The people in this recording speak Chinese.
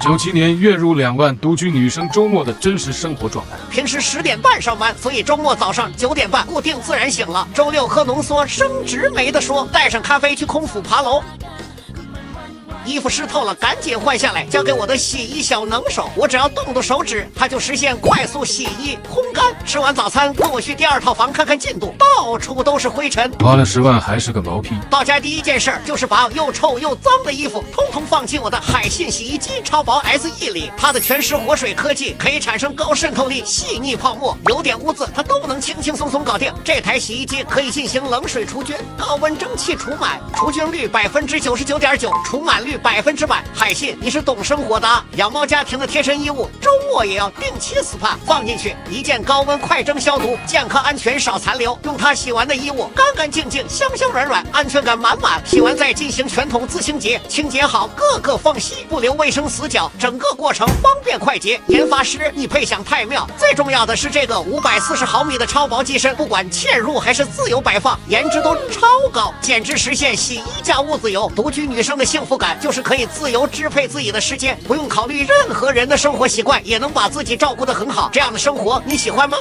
97年月入2万，独居女生周末的真实生活状态。平时10点半上班，所以周末早上9点半固定自然醒了。周六喝浓缩，升职没得说，带上咖啡去空腹爬楼。衣服湿透了，赶紧换下来，交给我的洗衣小能手。我只要动动手指，它就实现快速洗衣、烘干。吃完早餐，跟我去第2套房看看进度，到处都是灰尘。花了10万还是个毛坯。到家第一件事就是把又臭又脏的衣服通通放进我的海信洗衣机超薄 SE 里。它的全时活水科技可以产生高渗透力、细腻泡沫，有点污渍它都能轻轻松松搞定。这台洗衣机可以进行冷水除菌、高温蒸汽除螨，除菌率99.9%，除螨率100%。海信，你是懂生活的啊！养猫家庭的贴身衣物，周末也要定期 SPA， 放进去一键高温快蒸消毒，健康安全少残留。用它洗完的衣物干干净净、香香软软，安全感满满。洗完再进行全桶自清洁，清洁好各个缝隙，不留卫生死角，整个过程方便快捷。研发师，你配享太妙！最重要的是这个540毫米的超薄机身，不管嵌入还是自由摆放，颜值都超高，简直实现洗衣家务自由。独居女生的幸福感就是可以自由支配自己的时间，不用考虑任何人的生活习惯，也能把自己照顾得很好。这样的生活你喜欢吗？